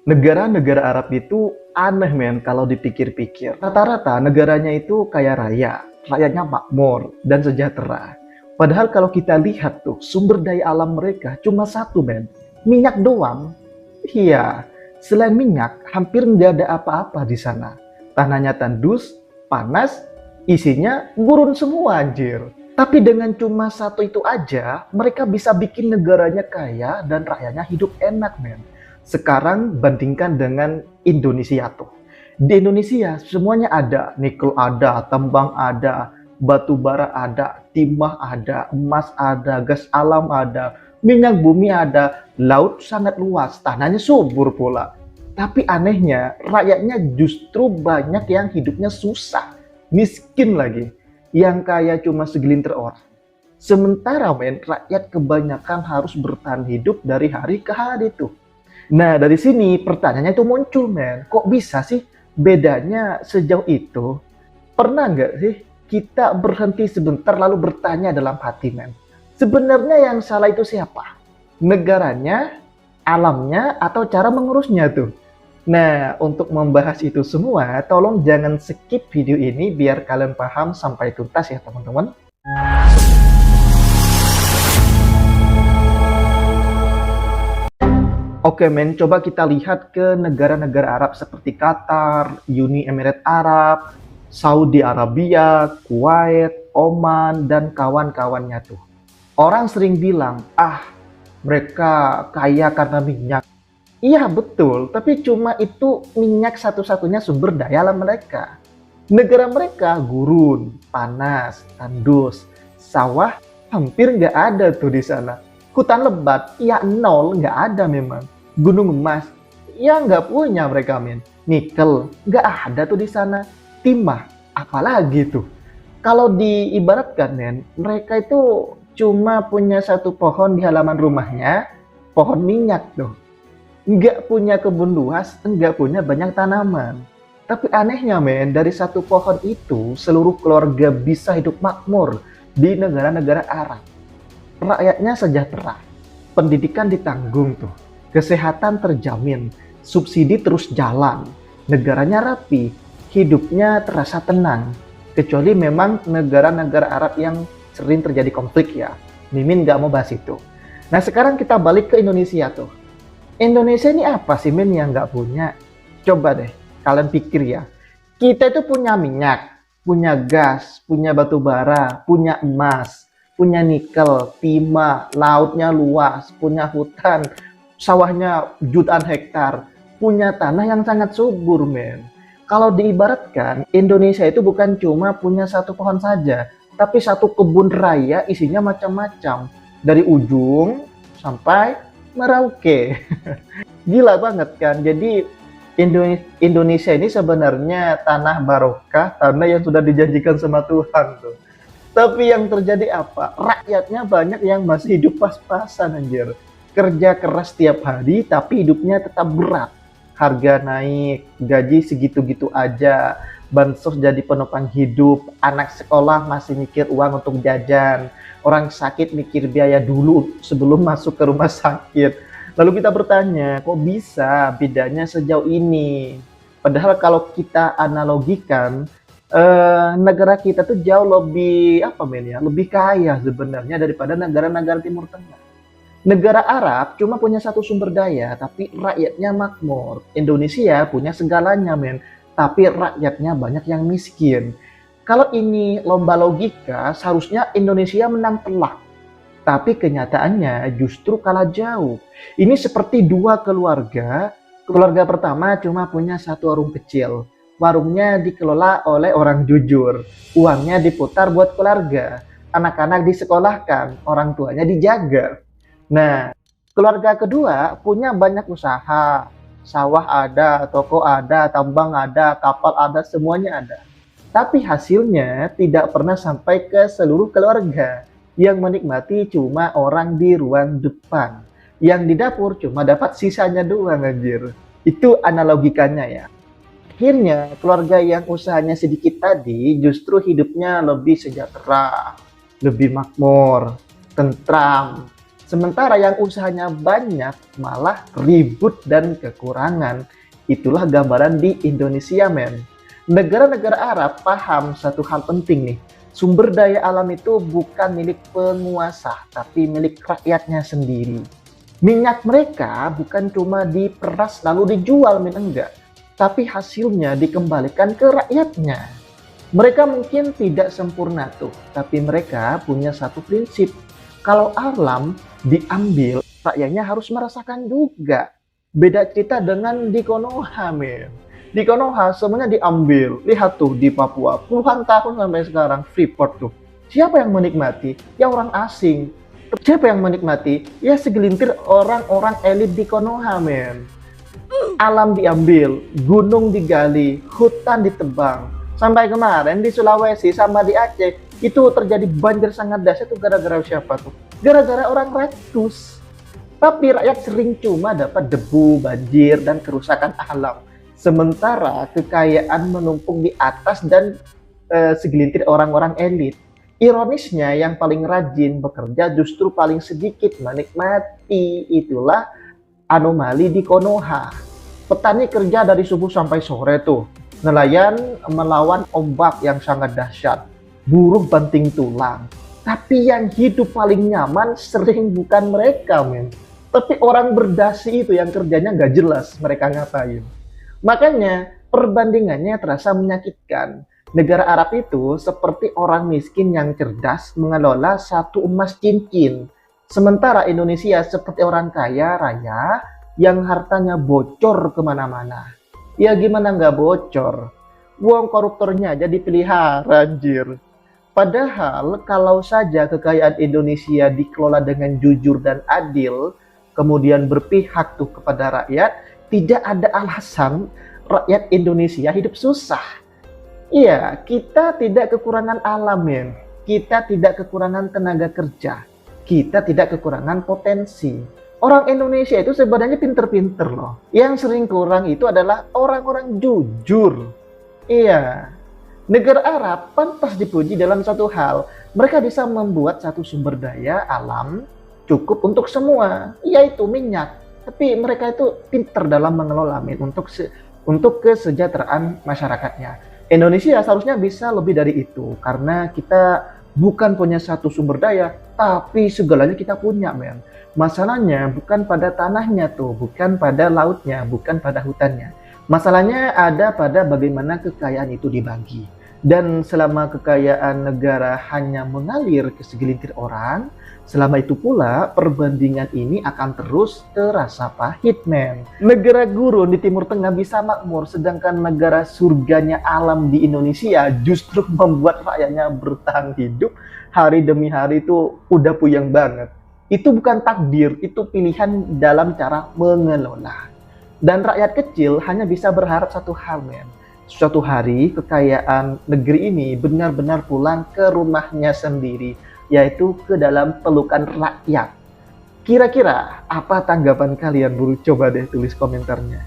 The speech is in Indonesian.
Negara-negara Arab itu aneh men kalau dipikir-pikir. Rata-rata negaranya itu kaya raya, rakyatnya makmur dan sejahtera. Padahal kalau kita lihat tuh sumber daya alam mereka cuma satu men, minyak doang. Iya, selain minyak hampir nggak ada apa-apa di sana. Tanahnya tandus, panas, isinya gurun semua anjir. Tapi dengan cuma satu itu aja, mereka bisa bikin negaranya kaya dan rakyatnya hidup enak men. Sekarang bandingkan dengan Indonesia tuh. Di Indonesia semuanya ada, nikel ada, tambang ada, batu bara ada, timah ada, emas ada, gas alam ada, minyak bumi ada, laut sangat luas, tanahnya subur pula. Tapi anehnya, rakyatnya justru banyak yang hidupnya susah, miskin lagi, yang kaya cuma segelintir orang. Sementara men, rakyat kebanyakan harus bertahan hidup dari hari ke hari tuh. Nah, dari sini pertanyaannya itu muncul, men. Kok bisa sih bedanya sejauh itu? Pernah nggak sih kita berhenti sebentar lalu bertanya dalam hati, men? Sebenarnya yang salah itu siapa? Negaranya, alamnya, atau cara mengurusnya tuh? Nah, untuk membahas itu semua, tolong jangan skip video ini biar kalian paham sampai tuntas ya, teman-teman. Oke men, coba kita lihat ke negara-negara Arab seperti Qatar, Uni Emirat Arab, Saudi Arabia, Kuwait, Oman, dan kawan-kawannya tuh. Orang sering bilang, mereka kaya karena minyak. Iya betul, tapi cuma itu minyak satu-satunya sumber daya alam mereka. Negara mereka gurun, panas, tandus, sawah hampir nggak ada tuh di sana. Hutan lebat, ya nol, nggak ada memang. Gunung emas, ya nggak punya mereka men. Nikel, nggak ada tuh di sana. Timah, apalagi tuh. Kalau diibaratkan men, mereka itu cuma punya satu pohon di halaman rumahnya, pohon minyak tuh. Nggak punya kebun luas, nggak punya banyak tanaman. Tapi anehnya men, dari satu pohon itu, seluruh keluarga bisa hidup makmur di negara-negara Arab. Rakyatnya sejahtera, pendidikan ditanggung tuh, kesehatan terjamin, subsidi terus jalan, negaranya rapi, hidupnya terasa tenang. Kecuali memang negara-negara Arab yang sering terjadi konflik ya. Mimin nggak mau bahas itu. Nah sekarang kita balik ke Indonesia tuh. Indonesia ini apa sih men yang nggak punya? Coba deh kalian pikir ya. Kita itu punya minyak, punya gas, punya batu bara, punya emas, punya nikel, timah, lautnya luas, punya hutan, sawahnya jutaan hektar, punya tanah yang sangat subur, men. Kalau diibaratkan, Indonesia itu bukan cuma punya satu pohon saja, tapi satu kebun raya isinya macam-macam. Dari ujung sampai Merauke. Gila banget kan? Jadi Indonesia ini sebenarnya tanah barokah, tanah yang sudah dijanjikan sama Tuhan tuh. Tapi yang terjadi apa? Rakyatnya banyak yang masih hidup pas-pasan anjir. Kerja keras setiap hari tapi hidupnya tetap berat. Harga naik, gaji segitu-gitu aja, bansos jadi penopang hidup, anak sekolah masih mikir uang untuk jajan, orang sakit mikir biaya dulu sebelum masuk ke rumah sakit. Lalu kita bertanya, kok bisa bedanya sejauh ini? Padahal kalau kita analogikan, negara kita tuh jauh lebih apa men ya, lebih kaya sebenarnya daripada negara-negara Timur Tengah. Negara Arab cuma punya satu sumber daya, tapi rakyatnya makmur. Indonesia punya segalanya men, tapi rakyatnya banyak yang miskin. Kalau ini lomba logika, seharusnya Indonesia menang telak. Tapi kenyataannya justru kalah jauh. Ini seperti dua keluarga. Keluarga pertama cuma punya satu warung kecil. Warungnya dikelola oleh orang jujur. Uangnya diputar buat keluarga. Anak-anak disekolahkan, orang tuanya dijaga. Nah, keluarga kedua punya banyak usaha. Sawah ada, toko ada, tambang ada, kapal ada, semuanya ada. Tapi hasilnya tidak pernah sampai ke seluruh keluarga. Yang menikmati cuma orang di ruang depan. Yang di dapur cuma dapat sisanya doang anjir. Itu analogikannya ya. Akhirnya keluarga yang usahanya sedikit tadi justru hidupnya lebih sejahtera, lebih makmur, tentram, Sementara yang usahanya banyak malah ribut dan kekurangan. Itulah gambaran di Indonesia, men. Negara-negara Arab paham satu hal penting nih. Sumber daya alam itu bukan milik penguasa, tapi milik rakyatnya sendiri. Minyak mereka bukan cuma diperas lalu dijual, men, enggak. Tapi hasilnya dikembalikan ke rakyatnya. Mereka mungkin tidak sempurna tuh, tapi mereka punya satu prinsip. Kalau alam diambil, rakyatnya harus merasakan juga. Beda cerita dengan di Konoha, men. Di Konoha semuanya diambil. Lihat tuh di Papua, puluhan tahun sampai sekarang Freeport tuh. Siapa yang menikmati? Ya orang asing. Siapa yang menikmati? Ya segelintir orang-orang elit di Konoha, men. Alam diambil, gunung digali, hutan ditebang. Sampai kemarin di Sulawesi sama di Aceh, itu terjadi banjir sangat dahsyat itu gara-gara siapa tuh? Gara-gara orang ratus. Tapi rakyat sering cuma dapat debu, banjir, dan kerusakan alam. Sementara kekayaan menumpuk di atas dan segelintir orang-orang elit. Ironisnya yang paling rajin bekerja justru paling sedikit menikmati. Itulah anomali di Konoha. Petani kerja dari subuh sampai sore tuh. Nelayan melawan ombak yang sangat dahsyat. Buruh banting tulang. Tapi yang hidup paling nyaman sering bukan mereka, men. Tapi orang berdasi itu yang kerjanya nggak jelas mereka ngapain. Makanya perbandingannya terasa menyakitkan. Negara Arab itu seperti orang miskin yang cerdas mengelola satu emas cincin. Sementara Indonesia seperti orang kaya raya yang hartanya bocor kemana-mana. Ya gimana nggak bocor? Uang koruptornya aja dipelihara, anjir. Padahal kalau saja kekayaan Indonesia dikelola dengan jujur dan adil, kemudian berpihak tuh kepada rakyat, tidak ada alasan rakyat Indonesia hidup susah. Iya, kita tidak kekurangan alam, men. Kita tidak kekurangan tenaga kerja. Kita tidak kekurangan potensi. Orang Indonesia itu sebenarnya pinter-pinter loh. Yang sering kurang itu adalah orang-orang jujur. Iya. Negara Arab pantas dipuji dalam satu hal. Mereka bisa membuat satu sumber daya alam cukup untuk semua, yaitu minyak. Tapi mereka itu pinter dalam mengelola, men, untuk kesejahteraan masyarakatnya. Indonesia seharusnya bisa lebih dari itu, karena kita bukan punya satu sumber daya, tapi segalanya kita punya, men. Masalahnya bukan pada tanahnya tuh, bukan pada lautnya, bukan pada hutannya. Masalahnya ada pada bagaimana kekayaan itu dibagi. Dan selama kekayaan negara hanya mengalir ke segelintir orang, selama itu pula perbandingan ini akan terus terasa pahit, men. Negara gurun di Timur Tengah bisa makmur, sedangkan negara surganya alam di Indonesia justru membuat rakyatnya bertahan hidup hari demi hari itu udah puyeng banget. Itu bukan takdir, itu pilihan dalam cara mengelola. Dan rakyat kecil hanya bisa berharap satu hal, men. Suatu hari kekayaan negeri ini benar-benar pulang ke rumahnya sendiri, yaitu ke dalam pelukan rakyat. Kira-kira apa tanggapan kalian, Bro? Coba deh tulis komentarnya.